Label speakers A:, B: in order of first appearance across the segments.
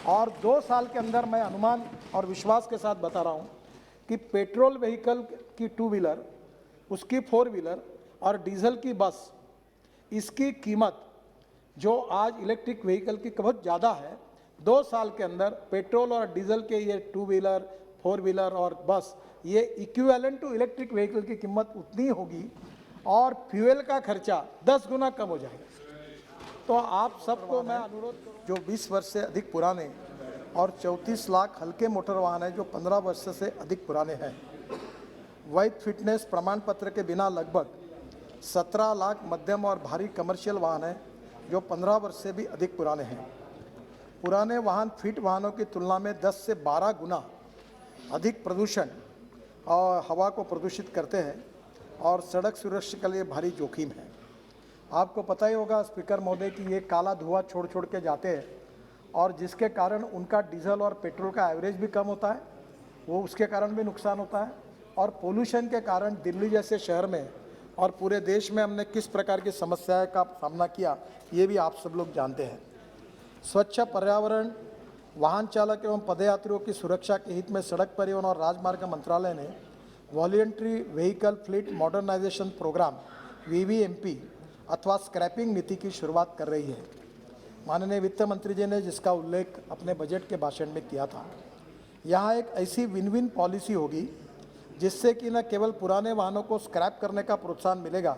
A: और 2 साल के अंदर मैं अनुमान और विश्वास के साथ बता रहा हूँ कि पेट्रोल व्हीकल की 2 व्हीलर, उसकी 4 व्हीलर और डीजल की बस, इसकी कीमत जो आज इलेक्ट्रिक व्हीकल की बहुत ज़्यादा है, 2 साल के अंदर पेट्रोल और डीजल के ये 2 व्हीलर, 4 व्हीलर और बस, ये इक्विवेलेंट टू इलेक्ट्रिक व्हीकल की कीमत उतनी होगी और फ्यूल का खर्चा 10 गुना कम हो जाएगा। तो आप सबको मैं अनुरोध करूँ, जो 20 वर्ष से अधिक पुराने और 34 लाख हल्के मोटर वाहन हैं जो 15 वर्ष से अधिक पुराने हैं, वैध फिटनेस प्रमाण पत्र के बिना लगभग 17 लाख मध्यम और भारी कमर्शियल वाहन हैं जो 15 वर्ष से भी अधिक पुराने हैं। पुराने वाहन फिट वाहनों की तुलना में 10 से 12 गुना अधिक प्रदूषण और हवा को प्रदूषित करते हैं और सड़क सुरक्षा के लिए भारी जोखिम है। आपको पता ही होगा स्पीकर महोदय कि ये काला धुआं छोड़ छोड़ के जाते हैं और जिसके कारण उनका डीजल और पेट्रोल का एवरेज भी कम होता है, वो उसके कारण भी नुकसान होता है। और पोल्यूशन के कारण दिल्ली जैसे शहर में और पूरे देश में हमने किस प्रकार की समस्याएं का सामना किया, ये भी आप सब लोग जानते हैं। स्वच्छ पर्यावरण, वाहन चालक एवं पदयात्रियों की सुरक्षा के हित में सड़क परिवहन और राजमार्ग मंत्रालय ने voluntary vehicle fleet modernization program VVMP अथवा स्क्रैपिंग नीति की शुरुआत कर रही है। माननीय वित्त मंत्री जी ने जिसका उल्लेख अपने बजट के भाषण में किया था। यहाँ एक ऐसी विन विन पॉलिसी होगी जिससे कि न केवल पुराने वाहनों को स्क्रैप करने का प्रोत्साहन मिलेगा,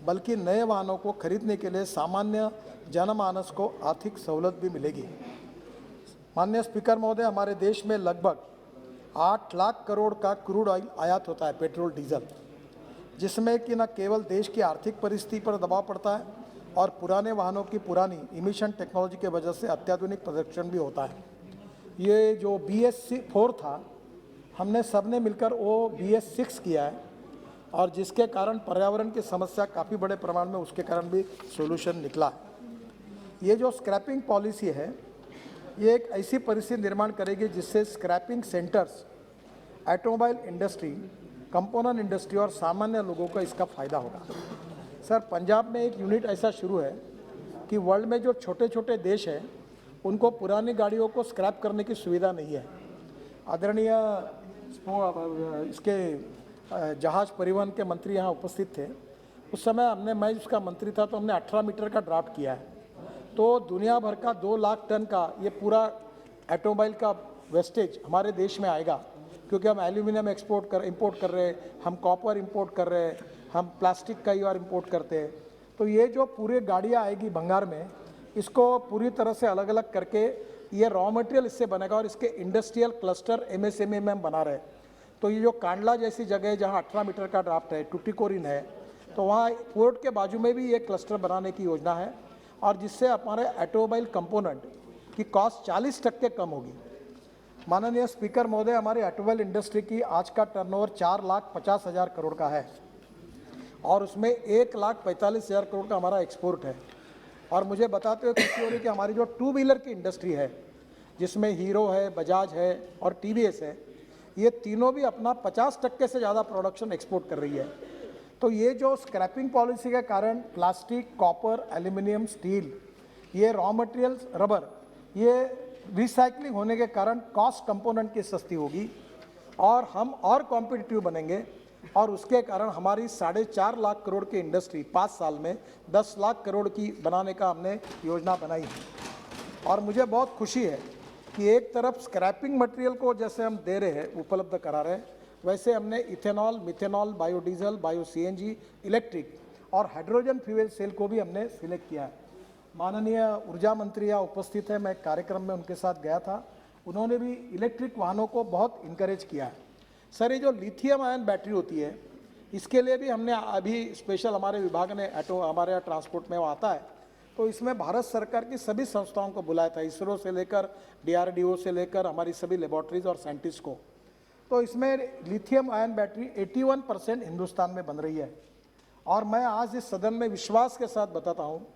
A: बल्कि नए वाहनों को खरीदने के लिए सामान्य जनमानस को आर्थिक सहूलत भी मिलेगी। माननीय स्पीकर महोदय, हमारे देश में लगभग 8 लाख करोड़ का क्रूड ऑयल आयात होता है, पेट्रोल डीजल, जिसमें कि न केवल देश की आर्थिक परिस्थिति पर दबाव पड़ता है और पुराने वाहनों की पुरानी इमिशन टेक्नोलॉजी के वजह से अत्याधुनिक प्रदर्शन भी होता है। ये जो BS4 था, हमने सबने मिलकर वो BS6 किया है और जिसके कारण पर्यावरण की समस्या काफ़ी बड़े प्रमाण में उसके कारण भी सोल्यूशन निकला है। ये जो स्क्रैपिंग पॉलिसी है, ये एक ऐसी परिस्थिति निर्माण करेगी जिससे scrapping centres, automobile industry, component industry और सामान्य लोगों को इसका फ़ायदा होगा। सर, पंजाब में एक यूनिट ऐसा शुरू है कि वर्ल्ड में जो छोटे छोटे देश हैं उनको पुरानी गाड़ियों को स्क्रैप करने की सुविधा नहीं है। आदरणीय इसके जहाज़ परिवहन के मंत्री यहाँ उपस्थित थे। उस समय मैं उसका मंत्री था, तो हमने 18 मीटर का ड्राफ्ट किया है। तो दुनिया भर का 2 लाख टन का ये पूरा ऑटोमोबाइल का वेस्टेज हमारे देश में आएगा, क्योंकि हम एल्यूमिनियम इंपोर्ट कर रहे हैं, हम कॉपर इंपोर्ट कर रहे हैं, हम प्लास्टिक कई बार इंपोर्ट करते हैं। तो ये जो पूरी गाड़ियाँ आएगी भंगार में, इसको पूरी तरह से अलग अलग करके ये रॉ मटेरियल इससे बनेगा और इसके इंडस्ट्रियल क्लस्टर MSME में हम बना रहे हैं। तो ये जो कांडला जैसी जगह है जहाँ 18 मीटर का ड्राफ्ट है, टुटीकोरिन है, तो वहाँ पोर्ट के बाजू में भी ये क्लस्टर बनाने की योजना है और जिससे हमारे ऑटोमोबाइल कंपोनेंट की कॉस्ट 40% कम होगी। माननीय स्पीकर महोदय, हमारी ऑटोमोबाइल इंडस्ट्री की आज का टर्नओवर 4,50,000 करोड़ का है और उसमें 1,45,000 करोड़ का हमारा एक्सपोर्ट है। और मुझे बताते हुए खुशी हो रही कि हमारी जो 2 व्हीलर की इंडस्ट्री है, जिसमें हीरो है, बजाज है और TVS है, ये तीनों भी अपना 50% से ज़्यादा प्रोडक्शन एक्सपोर्ट कर रही है। तो ये जो स्क्रैपिंग पॉलिसी के कारण प्लास्टिक, कॉपर, एल्यूमिनियम, स्टील, ये रॉ मटेरियल्स, रबर, ये रिसाइकलिंग होने के कारण कॉस्ट कंपोनेंट की सस्ती होगी और हम और कॉम्पिटिटिव बनेंगे और उसके कारण हमारी 4.5 लाख करोड़ की इंडस्ट्री 5 साल में 10 लाख करोड़ की बनाने का हमने योजना बनाई है। और मुझे बहुत खुशी है कि एक तरफ स्क्रैपिंग मटेरियल को जैसे हम दे रहे हैं, उपलब्ध करा रहे हैं, वैसे हमने ethanol, methanol, biodiesel, bio CNG, electric और हाइड्रोजन फ्यूल सेल को भी हमने सिलेक्ट किया है। माननीय ऊर्जा मंत्री यहाँ उपस्थित है, मैं कार्यक्रम में उनके साथ गया था, उन्होंने भी इलेक्ट्रिक वाहनों को बहुत इनकरेज किया है। सर, ये जो लिथियम आयन बैटरी होती है, इसके लिए भी हमने अभी स्पेशल हमारे विभाग ने हमारे यहाँ ट्रांसपोर्ट में वो आता है, तो इसमें भारत सरकार की सभी संस्थाओं को बुलाया था, इसरो से लेकर DRDO से लेकर हमारी सभी लेबॉर्ट्रीज और साइंटिस्ट को। तो इसमें लिथियम आयन बैटरी 81% हिंदुस्तान में बन रही है। और मैं आज इस सदन में विश्वास के साथ बताता हूँ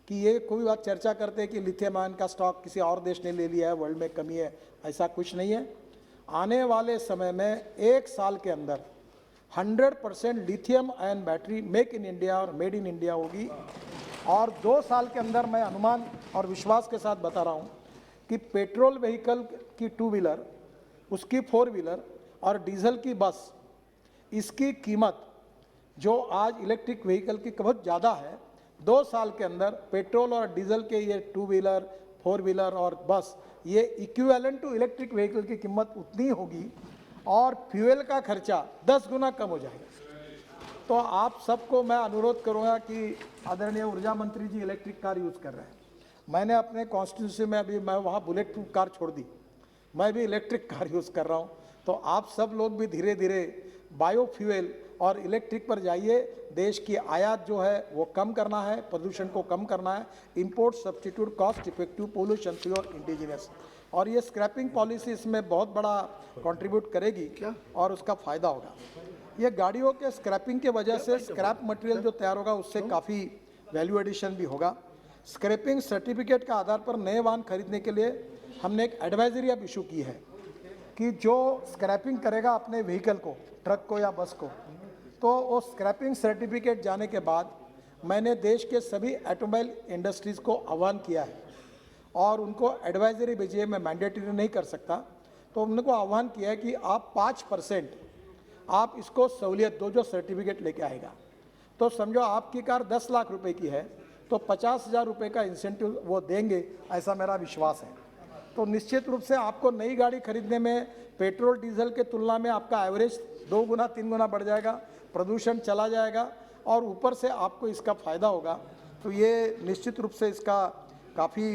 A: कि ये कोई बात चर्चा करते हैं कि लिथियम आयन का स्टॉक किसी और देश ने ले लिया है, वर्ल्ड में कमी है, ऐसा कुछ नहीं है। आने वाले समय में 1 साल के अंदर 100% lithium ion battery make in India और मेड इन इंडिया होगी। और 2 साल के अंदर मैं अनुमान और विश्वास के साथ बता रहा हूँ कि पेट्रोल व्हीकल की टू व्हीलर, उसकी फोर व्हीलर और डीजल की बस, इसकी कीमत जो आज इलेक्ट्रिक व्हीकल की बहुत ज़्यादा है, 2 साल के अंदर पेट्रोल और डीजल के ये टू व्हीलर, फोर व्हीलर और बस, ये इक्विवेलेंट टू इलेक्ट्रिक व्हीकल की कीमत उतनी होगी और फ्यूल का खर्चा 10 गुना कम हो जाएगा। तो आप सबको मैं अनुरोध करूंगा कि आदरणीय ऊर्जा मंत्री जी इलेक्ट्रिक कार यूज़ कर रहे हैं। मैंने अपने कॉन्स्टिट्यूंसी में अभी मैं वहाँ बुलेट प्रूफ कार छोड़ दी, मैं भी इलेक्ट्रिक कार यूज़ कर रहा हूँ। तो आप सब लोग भी धीरे धीरे बायोफ्यूल और इलेक्ट्रिक पर जाइए। देश की आयात जो है वो कम करना है, प्रदूषण को कम करना है, import substitute cost effective pollution free और इंडिजिनस, और ये स्क्रैपिंग पॉलिसी इसमें बहुत बड़ा कंट्रीब्यूट करेगी और उसका फ़ायदा होगा। ये गाड़ियों के स्क्रैपिंग के वजह से स्क्रैप मटेरियल जो तैयार होगा उससे काफ़ी वैल्यू एडिशन भी होगा। स्क्रैपिंग सर्टिफिकेट के आधार पर नए वाहन खरीदने के लिए हमने एक एडवाइजरी अब इशू की है कि जो स्क्रैपिंग करेगा अपने व्हीकल को, ट्रक को या बस को, तो वो स्क्रैपिंग सर्टिफिकेट जाने के बाद मैंने देश के सभी ऑटोमोबाइल इंडस्ट्रीज़ को आह्वान किया है और उनको एडवाइजरी भेजी है। मैं मैंडेटरी नहीं कर सकता, तो उनको आह्वान किया है कि आप 5% आप इसको सहूलियत दो जो सर्टिफिकेट लेके आएगा। तो समझो आपकी कार 10 लाख रुपए की है तो 50,000 रुपये का इंसेंटिव वो देंगे, ऐसा मेरा विश्वास है। तो निश्चित रूप से आपको नई गाड़ी खरीदने में पेट्रोल डीजल के तुलना में आपका एवरेज 2 गुना 3 गुना बढ़ जाएगा, प्रदूषण चला जाएगा और ऊपर से आपको इसका फ़ायदा होगा। तो ये निश्चित रूप से इसका काफ़ी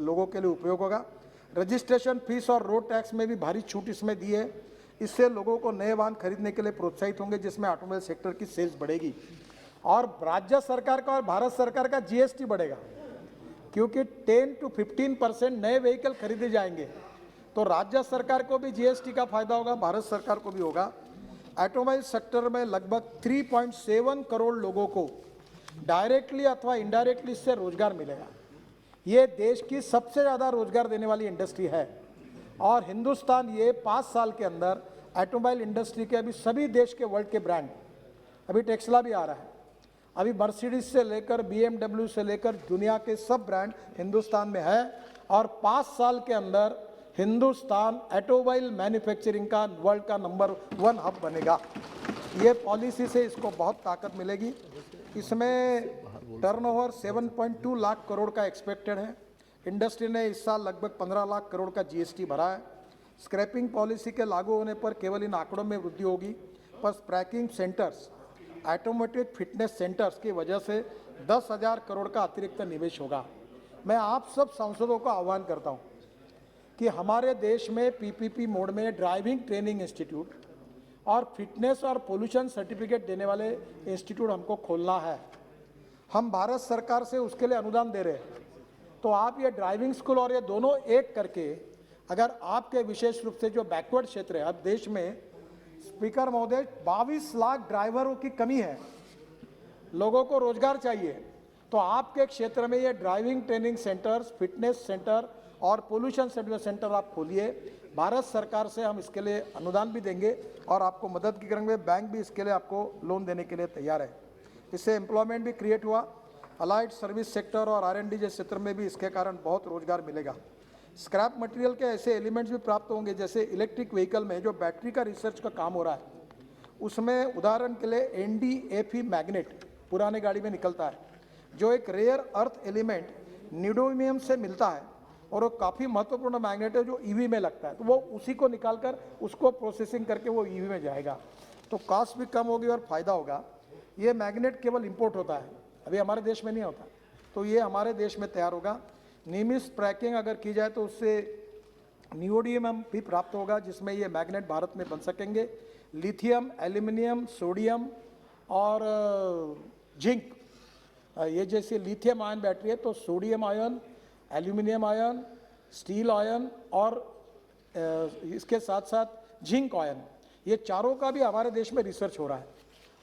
A: लोगों के लिए उपयोग होगा। रजिस्ट्रेशन फीस और रोड टैक्स में भी भारी छूट इसमें दी है। इससे लोगों को नए वाहन खरीदने के लिए प्रोत्साहित होंगे, जिसमें ऑटोमोबाइल सेक्टर की सेल्स बढ़ेगी और राज्य सरकार का और भारत सरकार का जीएसटी बढ़ेगा, क्योंकि 10 to 15% नए व्हीकल खरीदे जाएंगे तो राज्य सरकार को भी जीएसटी का फायदा होगा, भारत सरकार को भी होगा। ऑटोमोबाइल सेक्टर में लगभग 3.7 करोड़ लोगों को डायरेक्टली अथवा इनडायरेक्टली इससे रोजगार मिलेगा। ये देश की सबसे ज़्यादा रोजगार देने वाली इंडस्ट्री है और हिंदुस्तान ये 5 साल के अंदर ऑटोमोबाइल इंडस्ट्री के अभी सभी देश के वर्ल्ड के ब्रांड, अभी टेस्ला भी आ रहा है, अभी मर्सिडीज से लेकर BMW से लेकर दुनिया के सब ब्रांड हिंदुस्तान में है और 5 साल के अंदर हिंदुस्तान ऑटोमोबाइल मैन्युफैक्चरिंग का वर्ल्ड का नंबर 1 हब बनेगा। ये पॉलिसी से इसको बहुत ताकत मिलेगी। इसमें टर्नओवर 7.2 लाख करोड़ का एक्सपेक्टेड है। इंडस्ट्री ने इस साल लगभग 15 लाख करोड़ का जीएसटी भरा है। स्क्रैपिंग पॉलिसी के लागू होने पर केवल इन आंकड़ों में वृद्धि होगी, पर scrapping centres, automated fitness centres की वजह से 10,000 करोड़ का अतिरिक्त निवेश होगा। मैं आप सब सांसदों को आह्वान करता हूं कि हमारे देश में पीपीपी मोड में ड्राइविंग ट्रेनिंग इंस्टीट्यूट और फिटनेस और पोल्यूशन सर्टिफिकेट देने वाले इंस्टीट्यूट हमको खोलना है। हम भारत सरकार से उसके लिए अनुदान दे रहे हैं, तो आप ये ड्राइविंग स्कूल और ये दोनों एक करके, अगर आपके विशेष रूप से जो बैकवर्ड क्षेत्र है, अब देश में स्पीकर महोदय 22 लाख ड्राइवरों की कमी है, लोगों को रोजगार चाहिए, तो आपके क्षेत्र में ये driving training centres, fitness centre और पोल्यूशन सर्टिफिकेट सेंटर आप खोलिए। भारत सरकार से हम इसके लिए अनुदान भी देंगे और आपको मदद भी करेंगे। बैंक भी इसके लिए आपको लोन देने के लिए तैयार है। इससे एम्प्लॉयमेंट भी क्रिएट हुआ। अलाइड सर्विस सेक्टर और R&D जैसे क्षेत्र में भी इसके कारण बहुत रोजगार मिलेगा। स्क्रैप मटेरियल के ऐसे एलिमेंट्स भी प्राप्त होंगे, जैसे इलेक्ट्रिक व्हीकल में जो बैटरी का रिसर्च का काम हो रहा है, उसमें उदाहरण के लिए NdFe मैग्नेट पुराने गाड़ी में निकलता है, जो एक रेयर अर्थ एलिमेंट न्यूडोनियम से मिलता है और वो काफ़ी महत्वपूर्ण मैग्नेट है जो EV में लगता है, तो वो उसी को निकालकर उसको प्रोसेसिंग करके वो EV में जाएगा, तो कॉस्ट भी कम होगी और फ़ायदा होगा। ये मैग्नेट केवल इंपोर्ट होता है, अभी हमारे देश में नहीं होता, तो ये हमारे देश में तैयार होगा। नियमित ट्रैकिंग अगर की जाए तो उससे नियोडियम भी प्राप्त होगा, जिसमें ये मैग्नेट भारत में बन सकेंगे। लिथियम, एल्यूमिनियम, सोडियम और जिंक, ये जैसे लिथियम आयन बैटरी है तो sodium ion, aluminium ion, steel ion और इसके साथ साथ जिंक आयन, ये चारों का भी हमारे देश में रिसर्च हो रहा है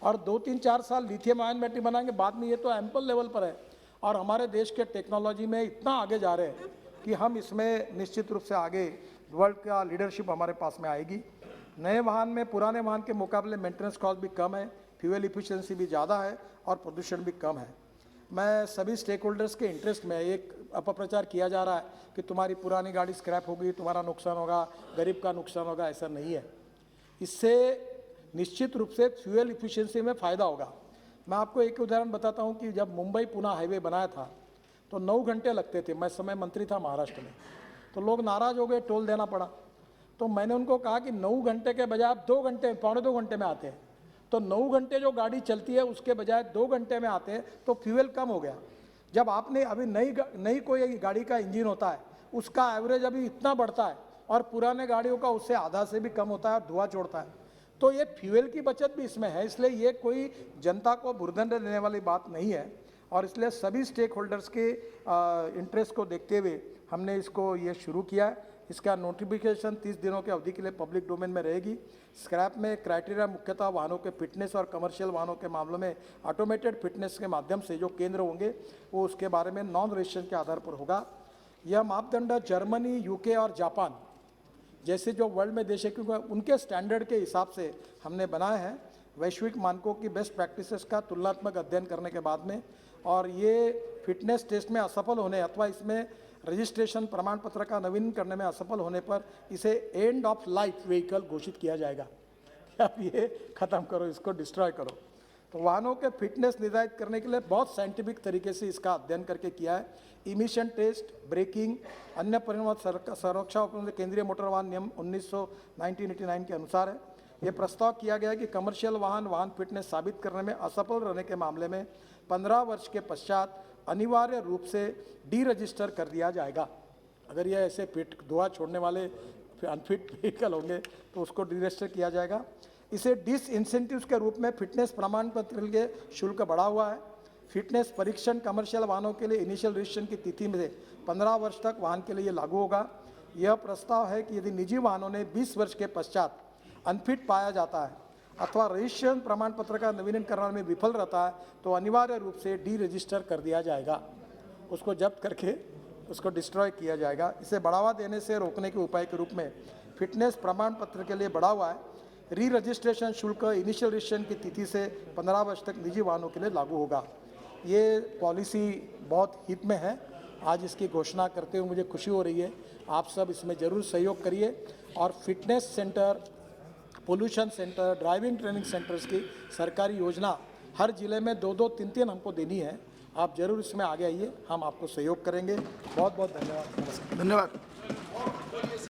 A: और 2-3-4 साल लिथियम आयन बैटरी बनाएंगे, बाद में ये तो एम्पल लेवल पर है और हमारे देश के टेक्नोलॉजी में इतना आगे जा रहे हैं कि हम इसमें निश्चित रूप से आगे वर्ल्ड का लीडरशिप हमारे पास में आएगी। नए वाहन में पुराने वाहन के मुकाबले मेंटेनेंस कॉस्ट भी कम है, फ्यूल इफिशिएंसी भी ज़्यादा है और प्रदूषण भी कम है। मैं सभी स्टेक होल्डर्स के इंटरेस्ट में एक अपप्रचार किया जा रहा है कि तुम्हारी पुरानी गाड़ी स्क्रैप होगी, तुम्हारा नुकसान होगा, गरीब का नुकसान होगा, ऐसा नहीं है। इससे निश्चित रूप से फ्यूल इफिशिएंसी में फ़ायदा होगा। मैं आपको एक उदाहरण बताता हूं कि जब मुंबई पुणे हाईवे बनाया था तो 9 घंटे लगते थे। मैं समय मंत्री था महाराष्ट्र में, तो लोग नाराज़ हो गए, टोल देना पड़ा। तो मैंने उनको कहा कि 9 घंटे के बजाय आप 2 घंटे, पौने 2 घंटे में आते हैं। तो 9 घंटे जो गाड़ी चलती है उसके बजाय 2 घंटे में आते हैं, तो फ्यूल कम हो गया। जब आपने अभी नई कोई गाड़ी का इंजन होता है, उसका एवरेज अभी इतना बढ़ता है और पुराने गाड़ियों का उससे आधा से भी कम होता है और धुआं छोड़ता है। तो ये फ्यूल की बचत भी इसमें है, इसलिए ये कोई जनता को भुर्दंड देने वाली बात नहीं है। और इसलिए सभी स्टेक होल्डर्स के इंटरेस्ट को देखते हुए हमने इसको ये शुरू किया है। इसका नोटिफिकेशन 30 दिनों की अवधि के लिए पब्लिक डोमेन में रहेगी। स्क्रैप में क्राइटेरिया मुख्यतः वाहनों के फिटनेस और कमर्शियल वाहनों के मामलों में ऑटोमेटेड फिटनेस के माध्यम से जो केंद्र होंगे वो उसके बारे में नॉन रजिस्ट्रेशन के आधार पर होगा। यह मापदंड जर्मनी, यूके और जापान जैसे जो वर्ल्ड में देश है, क्योंकि उनके स्टैंडर्ड के हिसाब से हमने बनाए हैं वैश्विक मानकों की बेस्ट प्रैक्टिसेस का तुलनात्मक अध्ययन करने के बाद में। और ये फिटनेस टेस्ट में असफल होने अथवा इसमें रजिस्ट्रेशन प्रमाण पत्र का नवीन करने में असफल होने पर इसे एंड ऑफ लाइफ व्हीकल घोषित किया जाएगा। अब ये ख़त्म करो, इसको डिस्ट्रॉय करो। तो वाहनों के फिटनेस निर्धारित करने के लिए बहुत साइंटिफिक तरीके से इसका अध्ययन करके किया है। इमिशन टेस्ट, ब्रेकिंग, अन्य परिणाम संरक्षा उपकरण केंद्रीय मोटर वाहन नियम 1989 के अनुसार है। ये प्रस्ताव किया गया है कि कमर्शियल वाहन फिटनेस साबित करने में असफल रहने के मामले में 15 वर्ष के पश्चात अनिवार्य रूप से डी रजिस्टर कर दिया जाएगा। अगर ये ऐसे धुआं छोड़ने वाले अनफिट व्हीकल होंगे तो उसको डी रजिस्टर किया जाएगा। इसे डिस इंसेंटिव्स के रूप में फिटनेस प्रमाण पत्र के शुल्क बढ़ा हुआ है। फिटनेस परीक्षण कमर्शियल वाहनों के लिए इनिशियल रजिस्ट्रेशन की तिथि में 15 वर्ष तक वाहन के लिए लागू होगा। यह प्रस्ताव है कि यदि निजी वाहनों ने 20 वर्ष के पश्चात अनफिट पाया जाता है अथवा रजिस्ट्रेशन प्रमाण पत्र का नवीनीकरण कराने में विफल रहता है तो अनिवार्य रूप से डी रजिस्टर कर दिया जाएगा, उसको जब्त करके उसको डिस्ट्रॉय किया जाएगा। इसे बढ़ावा देने से रोकने के उपाय के रूप में फिटनेस प्रमाण पत्र के लिए बढ़ा हुआ है। री रजिस्ट्रेशन शुल्क इनिशियल रजिस्ट्रेशन की तिथि से 15 वर्ष तक निजी वाहनों के लिए लागू होगा। ये पॉलिसी बहुत हित में है। आज इसकी घोषणा करते हुए मुझे खुशी हो रही है। आप सब इसमें ज़रूर सहयोग करिए और fitness centre, pollution centre, driving training centres की सरकारी योजना हर जिले में 2-2, 3-3 हमको देनी है। आप जरूर इसमें आगे आइए, हम आपको सहयोग करेंगे। बहुत बहुत धन्यवाद। नमस्कार।
B: धन्यवाद।